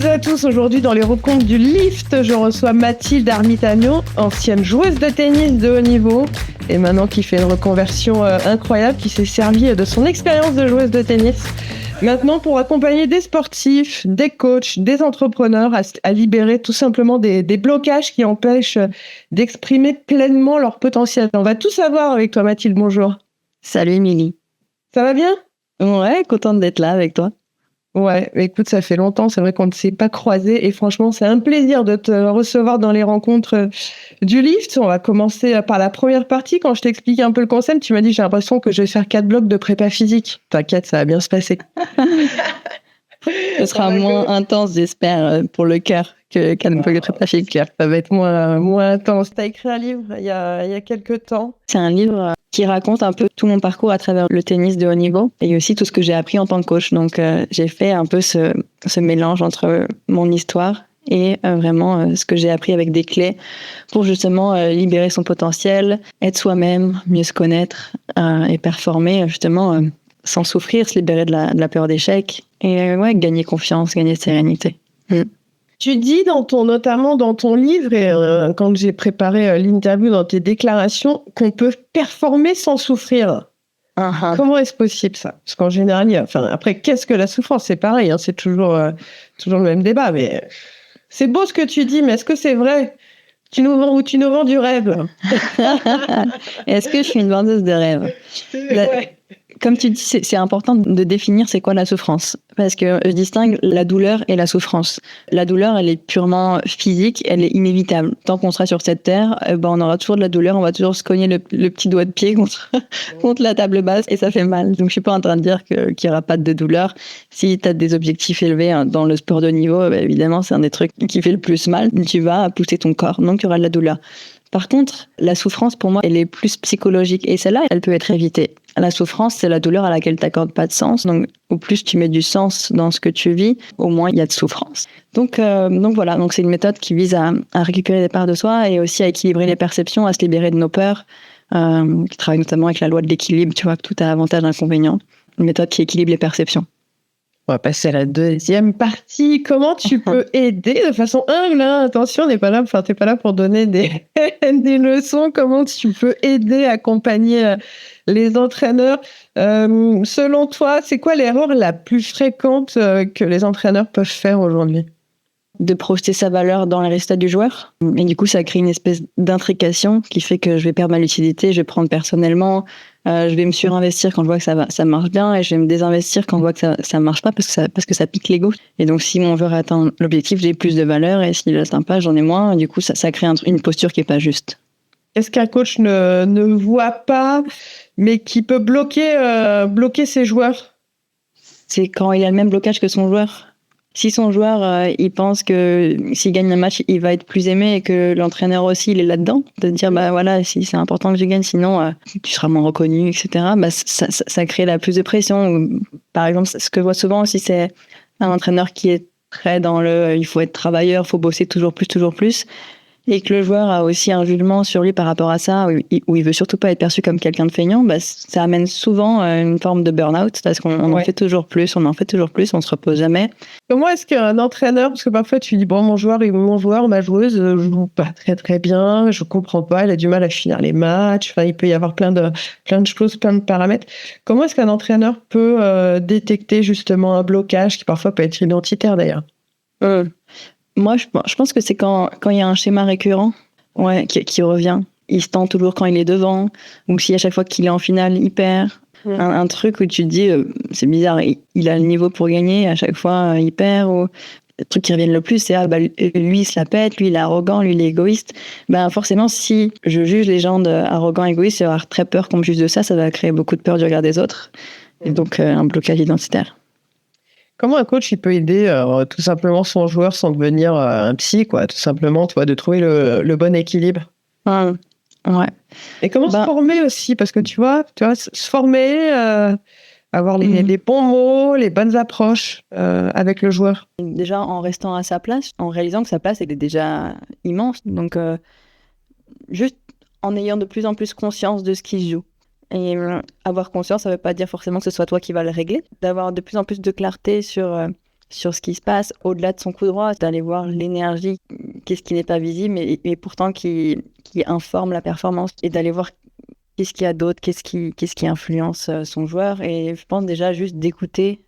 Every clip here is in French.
toutes et à tous, aujourd'hui dans les rencontres du Lift, je reçois Mathilde Armitano, ancienne joueuse de tennis de haut niveau et maintenant qui fait une reconversion incroyable, qui s'est servie de son expérience de joueuse de tennis maintenant pour accompagner des sportifs, des coachs, des entrepreneurs à libérer tout simplement des blocages qui empêchent d'exprimer pleinement leur potentiel. On va tout savoir avec toi Mathilde, bonjour. Salut Émilie. Ça va bien ? Ouais, contente d'être là avec toi. Ouais, écoute, ça fait longtemps, c'est vrai qu'on ne s'est pas croisés et franchement, c'est un plaisir de te recevoir dans les rencontres du Lift. On va commencer par la première partie. Quand je t'explique un peu le concept, tu m'as dit j'ai l'impression que je vais faire 4 blocs de prépa physique. T'inquiète, ça va bien se passer. Ce sera moins intense, j'espère, pour le cœur que 4 blocs de prépa physique. Ça va être moins intense. Tu as écrit un livre il y a quelques temps. C'est un livre qui raconte un peu tout mon parcours à travers le tennis de haut niveau et aussi tout ce que j'ai appris en tant que coach. Donc, j'ai fait un peu ce mélange entre mon histoire et vraiment ce que j'ai appris avec des clés pour justement libérer son potentiel, être soi-même, mieux se connaître et performer justement sans souffrir, se libérer de la peur d'échec et gagner confiance, gagner sérénité. Tu dis notamment dans ton livre, et quand j'ai préparé l'interview dans tes déclarations, qu'on peut performer sans souffrir. Comment est-ce possible ça ? Parce qu'en général, après, qu'est-ce que la souffrance ? C'est pareil, hein, c'est toujours le même débat. Mais c'est beau ce que tu dis, mais est-ce que c'est vrai ? Tu nous vends du rêve. Est-ce que je suis une vendeuse de rêve ? Ouais. Comme tu dis, c'est important de définir c'est quoi la souffrance. Parce que je distingue la douleur et la souffrance. La douleur, elle est purement physique, elle est inévitable. Tant qu'on sera sur cette terre, on aura toujours de la douleur, on va toujours se cogner le petit doigt de pied contre la table basse et ça fait mal. Donc je suis pas en train de dire qu'il y aura pas de douleur. Si tu as des objectifs élevés dans le sport de haut niveau, évidemment, c'est un des trucs qui fait le plus mal. Tu vas pousser ton corps, donc il y aura de la douleur. Par contre, la souffrance, pour moi, elle est plus psychologique. Et celle-là, elle peut être évitée. La souffrance, c'est la douleur à laquelle tu n'accordes pas de sens. Donc, au plus tu mets du sens dans ce que tu vis, au moins il y a de souffrance. Donc voilà, donc c'est une méthode qui vise à récupérer des parts de soi et aussi à équilibrer les perceptions, à se libérer de nos peurs, qui travaille notamment avec la loi de l'équilibre. Tu vois que tout a avantage et inconvénient. Une méthode qui équilibre les perceptions. On va passer à la deuxième partie. Comment tu peux aider de façon humble, hein, attention, t'es pas là pour donner des leçons. Comment tu peux aider, accompagner les entraîneurs. Selon toi, c'est quoi l'erreur la plus fréquente que les entraîneurs peuvent faire aujourd'hui ? De projeter sa valeur dans les résultats du joueur. Et du coup, ça crée une espèce d'intrication qui fait que je vais perdre ma lucidité, je vais prendre personnellement, je vais me surinvestir quand je vois que ça marche bien et je vais me désinvestir quand je vois que ça marche pas parce que ça pique l'ego. Et donc, si mon joueur atteint l'objectif, j'ai plus de valeur et s'il l'atteint pas, j'en ai moins. Du coup, ça crée une posture qui est pas juste. Est-ce qu'un coach ne voit pas, mais qui peut bloquer ses joueurs ? C'est quand il a le même blocage que son joueur. Si son joueur, il pense que s'il gagne un match, il va être plus aimé et que l'entraîneur aussi, il est là-dedans, de dire, voilà, si c'est important que je gagne, sinon tu seras moins reconnu, etc. Ça crée la plus de pression. Par exemple, ce que je vois souvent aussi, c'est un entraîneur qui est très dans il faut être travailleur, il faut bosser toujours plus. Et que le joueur a aussi un jugement sur lui par rapport à ça, où il veut surtout pas être perçu comme quelqu'un de feignant, ça amène souvent une forme de burn-out, parce qu'on en fait toujours plus, on se repose jamais. Comment est-ce qu'un entraîneur, parce que parfois tu dis, mon joueur, ma joueuse joue pas très très bien, je comprends pas, elle a du mal à finir les matchs, il peut y avoir plein de choses, plein de paramètres. Comment est-ce qu'un entraîneur peut détecter justement un blocage qui parfois peut être identitaire d'ailleurs ? Moi, je pense que c'est quand il y a un schéma récurrent qui revient. Il se tend toujours quand il est devant, ou si à chaque fois qu'il est en finale, il perd. Un truc où tu te dis, c'est bizarre, il a le niveau pour gagner, à chaque fois, il perd. Ou... Le truc qui revient le plus, c'est lui, il se la pète, lui, il est arrogant, lui, il est égoïste. Forcément, si je juge les gens arrogants, égoïstes, je vais avoir très peur qu'on me juge de ça, ça va créer beaucoup de peur du regard des autres. Et donc, un blocage identitaire. Comment un coach il peut aider tout simplement son joueur sans devenir un psy, quoi, tout simplement, de trouver le bon équilibre. Ouais. Et comment se former aussi, parce que tu vois, se former, avoir les bons mots, les bonnes approches avec le joueur. Déjà en restant à sa place, en réalisant que sa place elle est déjà immense, donc juste en ayant de plus en plus conscience de ce qui se joue. Et avoir conscience, ça ne veut pas dire forcément que ce soit toi qui vas le régler. D'avoir de plus en plus de clarté sur sur ce qui se passe au-delà de son coup droit, d'aller voir l'énergie, qu'est-ce qui n'est pas visible, mais pourtant qui informe la performance, et d'aller voir qu'est-ce qu'il y a d'autre, qu'est-ce qui influence son joueur. Et je pense déjà juste d'écouter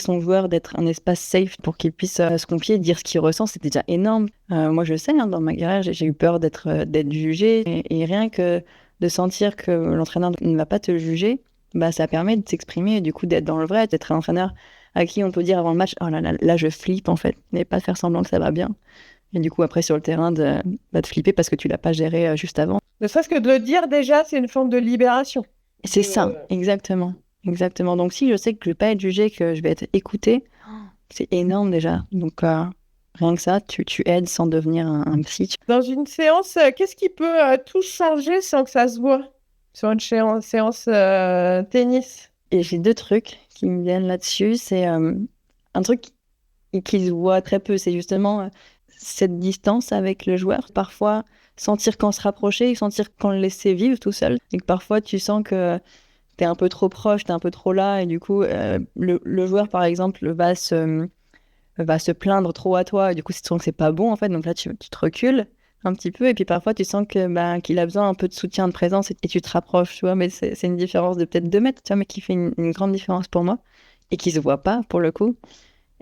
son joueur, d'être un espace safe pour qu'il puisse se confier, dire ce qu'il ressent, c'est déjà énorme. Moi, je sais, hein, dans ma carrière, j'ai eu peur d'être jugée, et rien que de sentir que l'entraîneur ne va pas te juger, bah, ça permet de s'exprimer et du coup d'être dans le vrai, d'être un entraîneur à qui on peut dire avant le match, oh là là, là je flippe en fait, mais pas faire semblant que ça va bien. Et du coup, après, sur le terrain, de flipper parce que tu l'as pas géré juste avant. Ne serait-ce que de le dire déjà, c'est une forme de libération. C'est ça, exactement. Exactement. Donc, si je sais que je vais pas être jugée, que je vais être écoutée, c'est énorme déjà. Donc, rien que ça, tu aides sans devenir un psy. Dans une séance, qu'est-ce qui peut tout changer sans que ça se voit sur une séance tennis? Et j'ai 2 trucs qui me viennent là-dessus. C'est un truc qui se voit très peu, c'est justement cette distance avec le joueur. Parfois, sentir quand se rapprocher et sentir quand le laisser vivre tout seul. Et que parfois, tu sens que t'es un peu trop proche, t'es un peu trop là, et du coup, le joueur, par exemple, va se plaindre trop à toi, et du coup, tu sens que c'est pas bon, en fait. Donc là, tu te recules un petit peu, et puis parfois, tu sens que qu'il a besoin un peu de soutien, de présence, et tu te rapproches, tu vois. Mais c'est une différence de peut-être 2 mètres, tu vois, mais qui fait une grande différence pour moi, et qui se voit pas, pour le coup.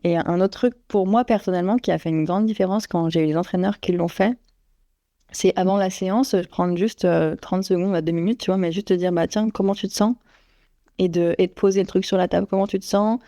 Et un autre truc pour moi personnellement qui a fait une grande différence quand j'ai eu les entraîneurs qui l'ont fait, c'est avant la séance, prendre juste 30 secondes à 2 minutes, tu vois, mais juste te dire, bah tiens, comment tu te sens? Et de poser le truc sur la table, comment tu te sens?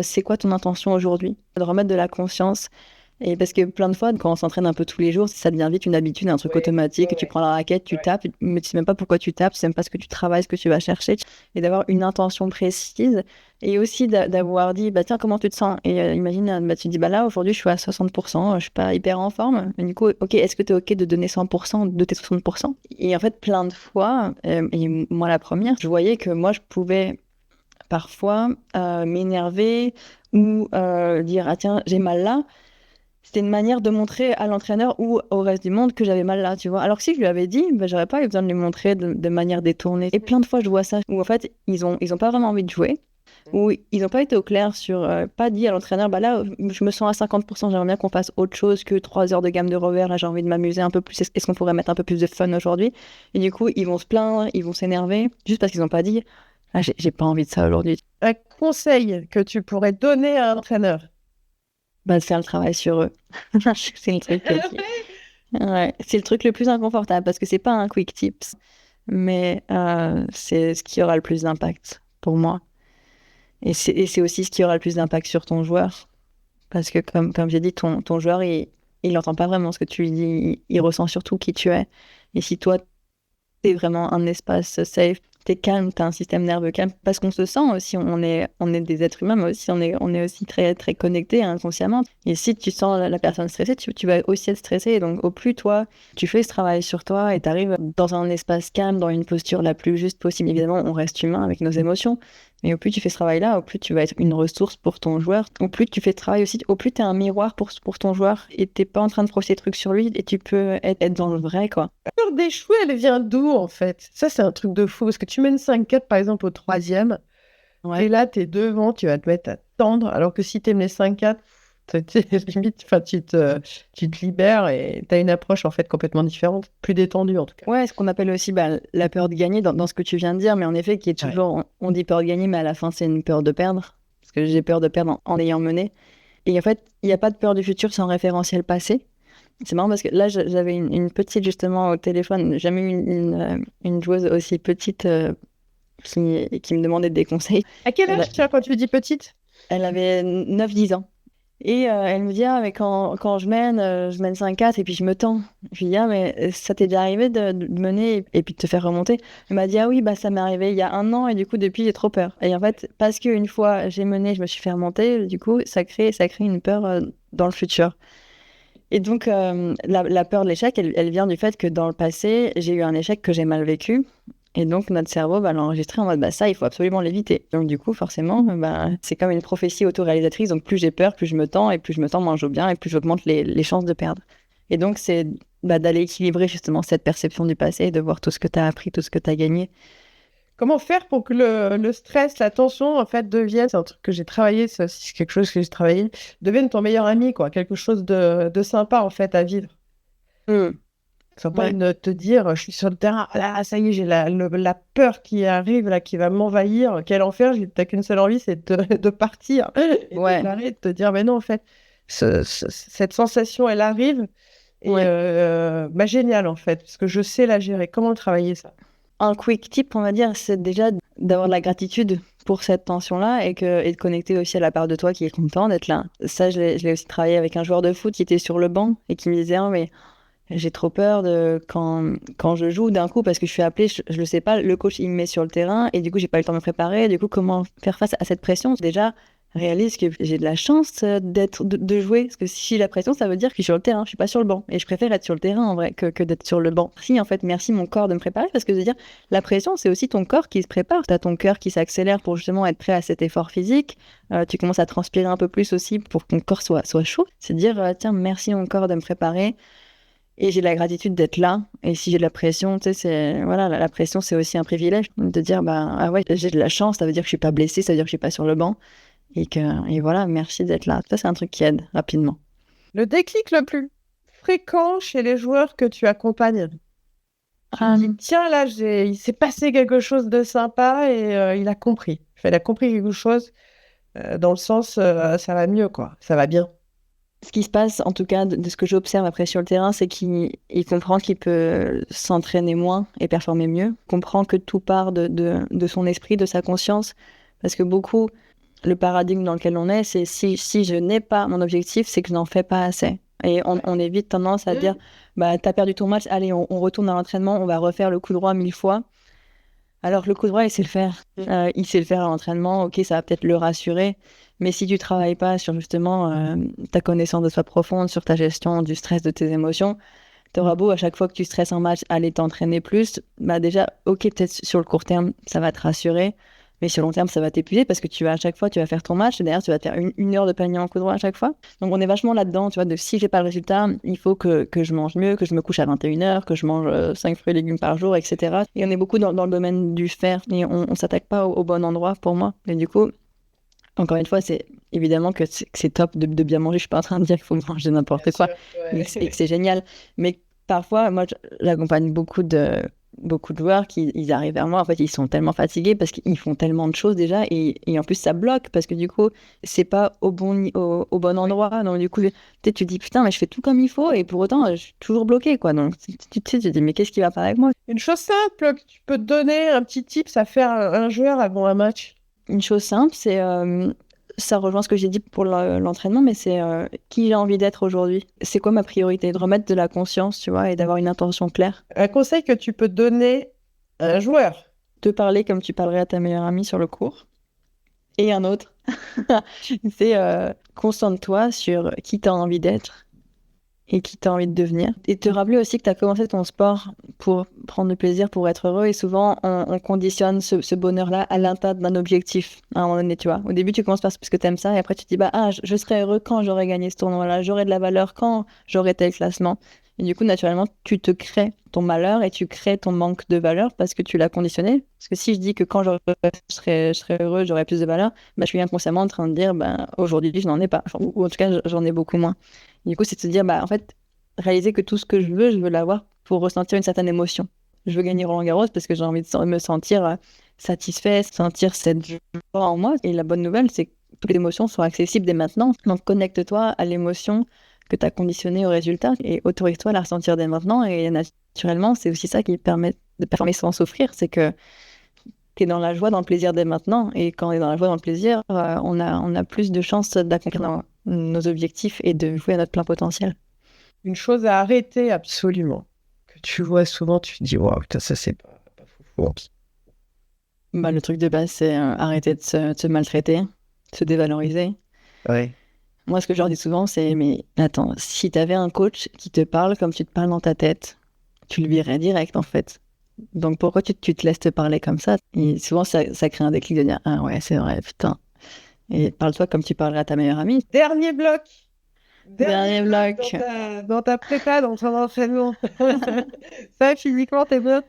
C'est quoi ton intention aujourd'hui? De remettre de la conscience. Et parce que plein de fois, quand on s'entraîne un peu tous les jours, ça devient vite une habitude, un truc automatique. Tu prends la raquette, tu tapes, mais tu sais même pas pourquoi tu tapes, tu sais même pas ce que tu travailles, ce que tu vas chercher. Et d'avoir une intention précise. Et aussi d'avoir dit, bah tiens, comment tu te sens? Et imagine, bah, tu dis, bah là, aujourd'hui, je suis à 60%, je suis pas hyper en forme. Et du coup, ok, est-ce que tu es ok de donner 100% de tes 60%? Et en fait, plein de fois, et moi la première, je voyais que moi, je pouvais parfois m'énerver ou dire, ah tiens, j'ai mal là. C'était une manière de montrer à l'entraîneur ou au reste du monde que j'avais mal là, tu vois. Alors que si je lui avais dit, ben, j'aurais pas eu besoin de lui montrer de manière détournée. Et plein de fois, je vois ça, où en fait, ils ont pas vraiment envie de jouer, où ils ont pas été au clair sur, pas dit à l'entraîneur, bah là, je me sens à 50%, j'aimerais bien qu'on fasse autre chose que 3 heures de gamme de revers, là, j'ai envie de m'amuser un peu plus, est-ce qu'on pourrait mettre un peu plus de fun aujourd'hui? Et du coup, ils vont se plaindre, ils vont s'énerver, juste parce qu'ils ont pas dit, ah, j'ai pas envie de ça aujourd'hui. Un conseil que tu pourrais donner à un entraîneur? Bah, de faire le travail sur eux. C'est le truc ouais, c'est le truc le plus inconfortable parce que c'est pas un quick tips, mais c'est ce qui aura le plus d'impact pour moi. Et c'est aussi ce qui aura le plus d'impact sur ton joueur. Parce que comme j'ai dit, ton joueur, il n'entend pas vraiment ce que tu lui dis, il ressent surtout qui tu es. Et si toi, t'es vraiment un espace safe, t'es calme, t'as un système nerveux calme, parce qu'on se sent aussi, on est des êtres humains, mais aussi on est aussi très, très connectés inconsciemment. Et si tu sens la personne stressée, tu vas aussi être stressé. Et donc, au plus toi, tu fais ce travail sur toi et t'arrives dans un espace calme, dans une posture la plus juste possible. Évidemment, on reste humain avec nos émotions, mais au plus tu fais ce travail-là, au plus tu vas être une ressource pour ton joueur. Au plus tu fais ce travail aussi, au plus t'es un miroir pour ton joueur et t'es pas en train de projeter des trucs sur lui et tu peux être dans le vrai, quoi. La peur d'échouer, elle vient d'où en fait? Ça, c'est un truc de fou parce que tu mènes 5-4 par exemple au troisième, Ouais. et là, t'es devant, tu vas te mettre à tendre, alors que si t'aimes les 5-4, limite, enfin, tu te libères et t'as une approche en fait complètement différente, plus détendue en tout cas. Ouais, ce qu'on appelle aussi la peur de gagner dans ce que tu viens de dire, mais en effet, qui est toujours, on dit peur de gagner, mais à la fin, c'est une peur de perdre, parce que j'ai peur de perdre en ayant mené. Et en fait, il n'y a pas de peur du futur sans référentiel passé. C'est marrant parce que là, j'avais une petite justement au téléphone, j'ai jamais eu une joueuse aussi petite qui me demandait des conseils. À quel Elle, âge, tiens, quand tu dis petite? elle avait 9-10 ans. Et elle me dit, ah, mais quand je mène 5-4 et puis je me tends. Je lui dis, ah, mais ça t'est déjà arrivé de mener et puis de te faire remonter? Elle m'a dit, ah oui, bah ça m'est arrivé il y a 1 an et du coup, depuis, j'ai trop peur. Et en fait, parce qu'une fois j'ai mené, je me suis fait remonter, du coup, ça crée une peur dans le futur. Et donc, la peur de l'échec, elle vient du fait que dans le passé, j'ai eu un échec que j'ai mal vécu. Et donc, notre cerveau va l'enregistrer en mode, bah, ça, il faut absolument l'éviter. Donc, du coup, forcément, bah, c'est comme une prophétie autoréalisatrice. Donc, plus j'ai peur, plus je me tends, et plus je me tends, moins je joue bien, et plus j'augmente les chances de perdre. Et donc, c'est d'aller équilibrer justement cette perception du passé, de voir tout ce que tu as appris, tout ce que tu as gagné. Comment faire pour que le stress, la tension, en fait, devienne, c'est un truc que j'ai travaillé, ça aussi, c'est quelque chose que j'ai travaillé, devienne ton meilleur ami, quoi, quelque chose de sympa, en fait, à vivre. Hmm. Sans pas Ouais. te dire, je suis sur le terrain, ah là, ça y est, j'ai la peur qui arrive, là, qui va m'envahir, quel enfer, t'as qu'une seule envie, c'est de partir et Ouais. de te dire, mais non, en fait, cette sensation, elle arrive, et Ouais. génial, en fait, parce que je sais la gérer. Comment travailler ça? Un quick tip, on va dire, c'est déjà d'avoir de la gratitude pour cette tension-là et de connecter aussi à la part de toi qui est content d'être là. Ça, je l'ai aussi travaillé avec un joueur de foot qui était sur le banc et qui me disait, ah, mais j'ai trop peur de quand je joue d'un coup parce que je suis appelée, je le sais pas, le coach il me met sur le terrain et du coup j'ai pas eu le temps de me préparer. Du coup, comment faire face à cette pression? Déjà, réalise que j'ai de la chance de jouer parce que si j'ai la pression, ça veut dire que je suis sur le terrain, je suis pas sur le banc et je préfère être sur le terrain en vrai que d'être sur le banc. Si en fait, merci mon corps de me préparer parce que je veux dire, la pression c'est aussi ton corps qui se prépare. T'as ton cœur qui s'accélère pour justement être prêt à cet effort physique. Tu commences à transpirer un peu plus aussi pour que ton corps soit chaud. C'est dire tiens merci mon corps de me préparer. Et j'ai la gratitude d'être là. Et si j'ai de la pression, tu sais, voilà, la pression, c'est aussi un privilège de dire, bah, ah ouais, j'ai de la chance, ça veut dire que je suis pas blessée, ça veut dire que je suis pas sur le banc. Et voilà, merci d'être là. Ça, c'est un truc qui aide rapidement. Le déclic le plus fréquent chez les joueurs que tu accompagnes. Tu te dis, tiens, là, il s'est passé quelque chose de sympa et il a compris. Enfin, il a compris quelque chose dans le sens, ça va mieux, quoi. Ça va bien. Ce qui se passe, en tout cas, de ce que j'observe après sur le terrain, c'est qu'il comprend qu'il peut s'entraîner moins et performer mieux. Il comprend que tout part de son esprit, de sa conscience. Parce que beaucoup, le paradigme dans lequel on est, c'est si je n'ai pas mon objectif, c'est que je n'en fais pas assez. Et on a vite tendance à dire, bah, t'as perdu ton match, allez, on retourne à l'entraînement, on va refaire le coup droit 1000 fois. Alors que le coup droit, il sait le faire. Il sait le faire à l'entraînement, ok, ça va peut-être le rassurer. Mais si tu travailles pas sur justement ta connaissance de soi profonde, sur ta gestion du stress, de tes émotions, t'auras beau à chaque fois que tu stresses un match aller t'entraîner plus, bah déjà, ok, peut-être sur le court terme, ça va te rassurer. Mais sur le long terme, ça va t'épuiser parce que tu vas à chaque fois, tu vas faire ton match et derrière, tu vas te faire une heure de panier en coup droit à chaque fois. Donc, on est vachement là-dedans, tu vois, de si j'ai pas le résultat, il faut que je mange mieux, que je me couche à 21h, que je mange 5 fruits et légumes par jour, etc. Et on est beaucoup dans le domaine du faire et on s'attaque pas au bon endroit pour moi. Et du coup, encore une fois, c'est évidemment que c'est top de bien manger. Je suis pas en train de dire qu'il faut manger n'importe quoi et que c'est génial. Mais parfois, moi, j'accompagne beaucoup de joueurs qui ils arrivent vers moi. En fait, ils sont tellement fatigués parce qu'ils font tellement de choses déjà et en plus, ça bloque parce que du coup, c'est pas au bon endroit. Donc, du coup, tu te dis putain, mais je fais tout comme il faut et pour autant, je suis toujours bloqué, quoi. Donc, tu te dis, mais qu'est-ce qui va pas avec moi? Une chose simple que tu peux te donner, un petit tip, à faire un joueur avant un match. Une chose simple, c'est ça rejoint ce que j'ai dit pour l'entraînement, mais c'est qui j'ai envie d'être aujourd'hui. C'est quoi ma priorité? De remettre de la conscience, tu vois, et d'avoir une intention claire. Un conseil que tu peux donner à un joueur. Te parler comme tu parlerais à ta meilleure amie sur le cours. Et un autre, c'est concentre-toi sur qui tu as envie d'être et qui tu as envie de devenir. Et te rappeler aussi que tu as commencé ton sport pour prendre du plaisir, pour être heureux. Et souvent, on conditionne ce bonheur-là à l'atteinte d'un objectif à un moment donné, tu vois. Au début, tu commences parce que tu aimes ça. Et après, tu te dis, bah, je serai heureux quand j'aurai gagné ce tournoi-là. J'aurai de la valeur quand j'aurai tel classement. Et du coup, naturellement, tu te crées ton malheur et tu crées ton manque de valeur parce que tu l'as conditionné. Parce que si je dis que quand je serai heureux, j'aurai plus de valeur, bah, je suis inconsciemment en train de dire, bah, aujourd'hui, je n'en ai pas. Enfin, ou en tout cas, j'en ai beaucoup moins. Du coup, c'est de se dire, bah, en fait, réaliser que tout ce que je veux l'avoir pour ressentir une certaine émotion. Je veux gagner Roland-Garros parce que j'ai envie de me sentir satisfait, sentir cette joie en moi. Et la bonne nouvelle, c'est que toutes les émotions sont accessibles dès maintenant. Donc, connecte-toi à l'émotion que tu as conditionnée au résultat et autorise-toi à la ressentir dès maintenant. Et naturellement, c'est aussi ça qui permet de performer sans souffrir. C'est que tu es dans la joie, dans le plaisir dès maintenant. Et quand on est dans la joie, dans le plaisir, on a plus de chances d'accomplir nos objectifs et de jouer à notre plein potentiel. Une chose à arrêter absolument, que tu vois souvent, tu te dis, waouh, putain, ça c'est pas fou. Bah, le truc de base, c'est arrêter de se maltraiter, de se dévaloriser. Ouais. Moi, ce que je leur dis souvent, c'est, mais attends, si tu avais un coach qui te parle comme tu te parles dans ta tête, tu le virais direct, en fait. Donc, pourquoi tu te laisses te parler comme ça? Et souvent, ça crée un déclic de dire, ah ouais, c'est vrai, putain. Et parle-toi comme tu parlerais à ta meilleure amie. Dernier bloc. Dernier bloc. Dans ta prépa, dans ton entraînement. Ça, physiquement, t'es bien?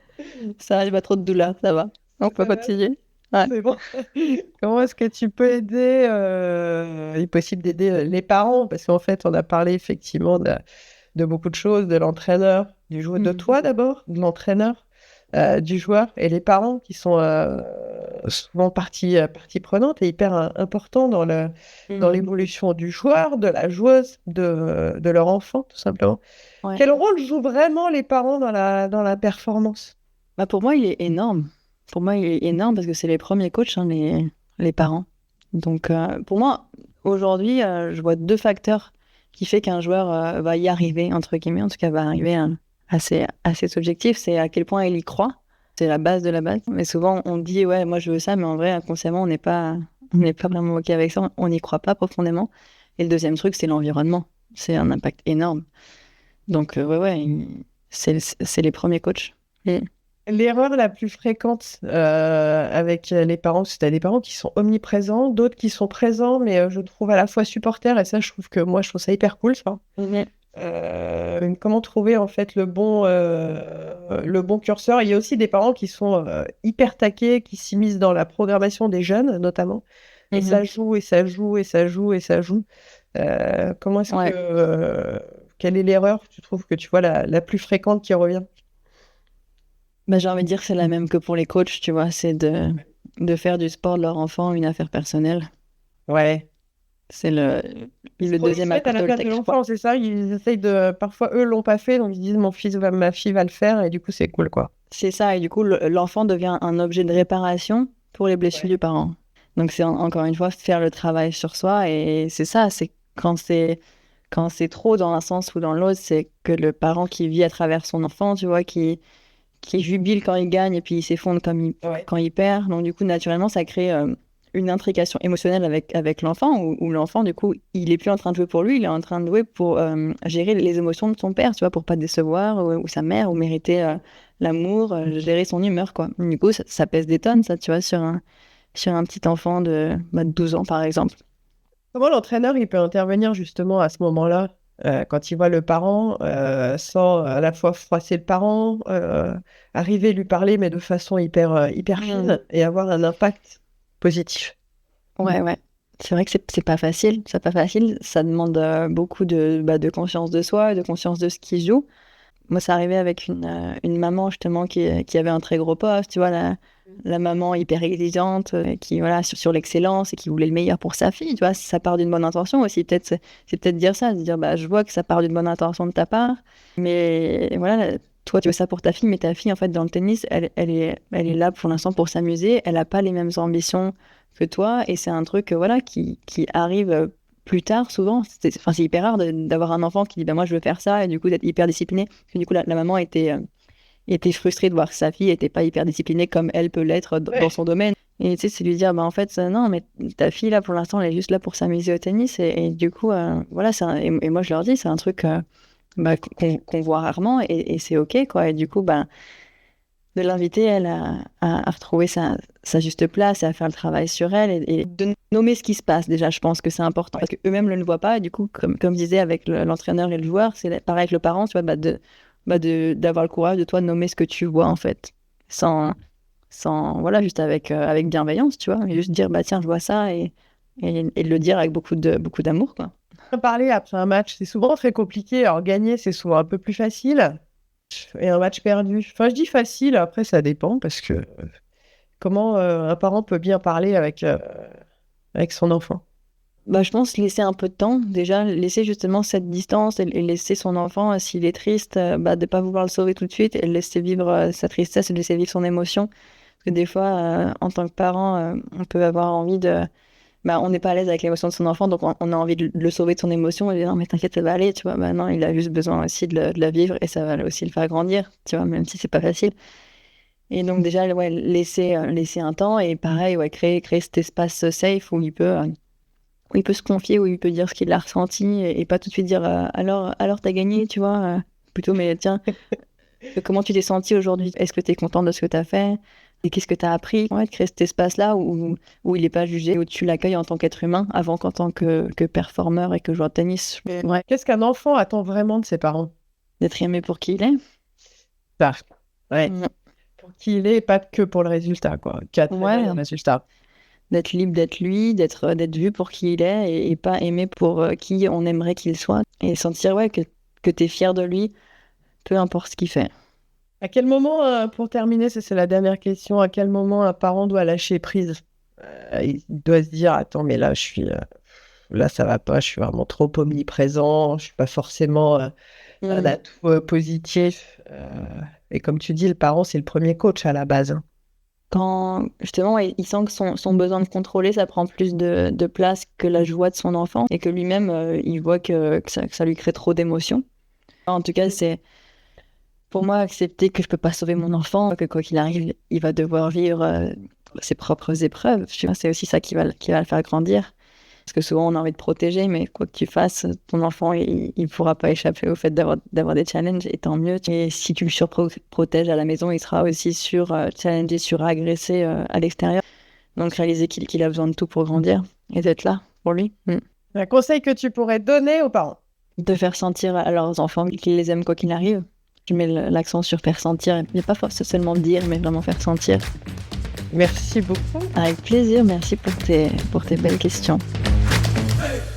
Ça, j'ai pas trop de douleur, ça va. On peut continuer. Ouais. C'est bon. Comment est-ce que tu peux aider, il est possible d'aider les parents, parce qu'en fait, on a parlé effectivement de beaucoup de choses, de l'entraîneur, du joueur, de toi d'abord, de l'entraîneur, du joueur, et les parents qui sont souvent partie prenante et hyper important dans l'évolution du joueur, de la joueuse, de leur enfant, tout simplement. Ouais. Quel rôle jouent vraiment les parents dans la performance? Bah pour moi, il est énorme. Pour moi, il est énorme parce que c'est les premiers coachs, hein, les parents. Donc, pour moi, aujourd'hui, je vois deux facteurs qui fait qu'un joueur va y arriver, entre guillemets, en tout cas, va arriver à cet objectif. C'est à quel point il y croit. C'est la base de la base. Mais souvent, on dit, ouais, moi, je veux ça, mais en vrai, inconsciemment, on n'est pas vraiment OK avec ça. On n'y croit pas profondément. Et le deuxième truc, c'est l'environnement. C'est un impact énorme. Donc, c'est les premiers coachs. Et L'erreur la plus fréquente avec les parents, c'est que t'as des parents qui sont omniprésents, d'autres qui sont présents, mais je trouve à la fois supporters, et ça, je trouve ça hyper cool, ça. Comment trouver en fait le bon curseur. Il y a aussi des parents qui sont hyper taqués, qui s'immiscent dans la programmation des jeunes, notamment, et ça joue, et ça joue, et ça joue, et ça joue. Comment est-ce Ouais. que... quelle est l'erreur, tu trouves, que tu vois la plus fréquente qui revient? Bah, j'ai envie de dire que c'est la même que pour les coachs, tu vois, c'est de faire du sport de leur enfant une affaire personnelle. Ouais. C'est le Ils deuxième se mettent à la acte place de texte, quoi. l'enfant, c'est ça? Ils essayent de... Parfois, eux l'ont pas fait, donc ils disent, ma fille va le faire, et du coup, c'est cool, quoi. C'est ça, et du coup, l'enfant devient un objet de réparation pour les blessures Ouais. du parent. Donc, c'est encore une fois faire le travail sur soi, et c'est ça, c'est quand c'est trop dans un sens ou dans l'autre, c'est que le parent qui vit à travers son enfant, tu vois, qui jubile quand il gagne et puis il s'effondre Ouais. quand il perd. Donc, du coup, naturellement, ça crée une intrication émotionnelle avec l'enfant, où l'enfant, du coup, il est plus en train de jouer pour lui, il est en train de jouer pour gérer les émotions de son père, tu vois, pour pas décevoir, ou sa mère, ou mériter l'amour, gérer son humeur, quoi. Du coup, ça pèse des tonnes, ça, tu vois, sur un petit enfant de 12 ans, par exemple. Comment l'entraîneur il peut intervenir justement à ce moment-là, quand il voit le parent, sans à la fois froisser le parent, arriver à lui parler, mais de façon hyper fine, et avoir un impact positif. Ouais, ouais. C'est vrai que c'est pas facile. C'est pas facile. Ça demande beaucoup de conscience de soi, de conscience de ce qui se joue. Moi, ça arrivait avec une maman, justement, qui avait un très gros poste, tu vois, la maman hyper exigeante, qui, voilà, sur l'excellence et qui voulait le meilleur pour sa fille, tu vois. Ça part d'une bonne intention aussi. C'est peut-être dire ça, de dire, bah, je vois que ça part d'une bonne intention de ta part, mais voilà, toi, tu veux ça pour ta fille, mais ta fille, en fait, dans le tennis, elle est là pour l'instant pour s'amuser. Elle n'a pas les mêmes ambitions que toi, et c'est un truc, voilà, qui arrive plus tard, souvent. C'est hyper rare d'avoir un enfant qui dit, bah, moi, je veux faire ça, et du coup, d'être hyper discipliné. Parce que du coup, la maman était frustrée de voir que sa fille n'était pas hyper disciplinée comme elle peut l'être dans son domaine. Et tu sais, c'est lui dire, bah, en fait, non, mais ta fille, là, pour l'instant, elle est juste là pour s'amuser au tennis. Et du coup, voilà, et moi, je leur dis, c'est un truc bah, qu'on voit rarement, et c'est OK, quoi. Et du coup, bah, de l'inviter, elle, à retrouver sa juste place et à faire le travail sur elle, et de nommer ce qui se passe. Déjà, je pense que c'est important parce qu'eux-mêmes ne le voient pas. Et du coup, comme je disais avec l'entraîneur et le joueur, c'est pareil avec le parent, tu vois, d'avoir le courage de toi de nommer ce que tu vois, en fait. Voilà, juste avec bienveillance, tu vois. Et juste dire, bah tiens, je vois ça, et le dire avec beaucoup d'amour, quoi. Parler après un match, c'est souvent très compliqué. Alors gagner, c'est souvent un peu plus facile. Et un match perdu. Enfin, je dis facile, après ça dépend, parce que comment un parent peut bien parler avec son enfant. Bah, je pense laisser un peu de temps, déjà, laisser justement cette distance, et laisser son enfant, s'il est triste, bah, de ne pas vouloir le sauver tout de suite, et le laisser vivre sa tristesse, et le laisser vivre son émotion. Parce que des fois, en tant que parent, on peut avoir envie bah, on n'est pas à l'aise avec l'émotion de son enfant, donc on a envie de le sauver de son émotion, et dire non, mais t'inquiète, ça va aller, tu vois. Bah non, il a juste besoin aussi de la vivre, et ça va aussi le faire grandir, tu vois, même si c'est pas facile. Et donc, déjà, ouais, laisser un temps, et pareil, ouais, créer cet espace safe où il peut se confier, où il peut dire ce qu'il a ressenti, et pas tout de suite dire alors t'as gagné, tu vois. Plutôt, mais tiens, comment tu t'es senti aujourd'hui? Est-ce que tu es content de ce que tu as fait? Et qu'est-ce que tu as appris? Ouais, de créer cet espace-là où il n'est pas jugé, où tu l'accueilles en tant qu'être humain avant qu'en tant que performeur et que joueur de tennis. Ouais, Qu'est-ce qu'un enfant attend vraiment de ses parents? d'être aimé pour qui il est. Ça. Ouais. Mm. pour qui il est et pas que pour le résultat, quoi. Qui a très bien le résultat. D'être libre d'être lui, d'être vu pour qui il est et pas aimé pour qui on aimerait qu'il soit. Et sentir que tu es fier de lui, peu importe ce qu'il fait. À quel moment, pour terminer, c'est la dernière question, à quel moment un parent doit lâcher prise? Il doit se dire, attends, mais là, là, ça va pas, je suis vraiment trop omniprésent, je suis pas forcément un atout positif. Et comme tu dis, le parent, c'est le premier coach à la base. Hein. Quand justement il sent que son besoin de contrôler, ça prend plus de place que la joie de son enfant et que lui-même, il voit que ça lui crée trop d'émotions. En tout cas, c'est pour moi accepter que je peux pas sauver mon enfant, que quoi qu'il arrive, il va devoir vivre ses propres épreuves. C'est aussi ça qui va le faire grandir. Parce que souvent, on a envie de protéger, mais quoi que tu fasses, ton enfant, il ne pourra pas échapper au fait d'avoir des challenges, et tant mieux. Et si tu le surprotèges à la maison, il sera aussi challengé, sur-agressé à l'extérieur. Donc, réaliser qu'il a besoin de tout pour grandir et d'être là pour lui. Un conseil que tu pourrais donner aux parents? De faire sentir à leurs enfants qu'ils les aiment quoi qu'il arrive. Je mets l'accent sur faire sentir. Il n'y a pas forcément seulement dire, mais vraiment faire sentir. Merci beaucoup. Avec plaisir, merci pour tes belles questions. Hey!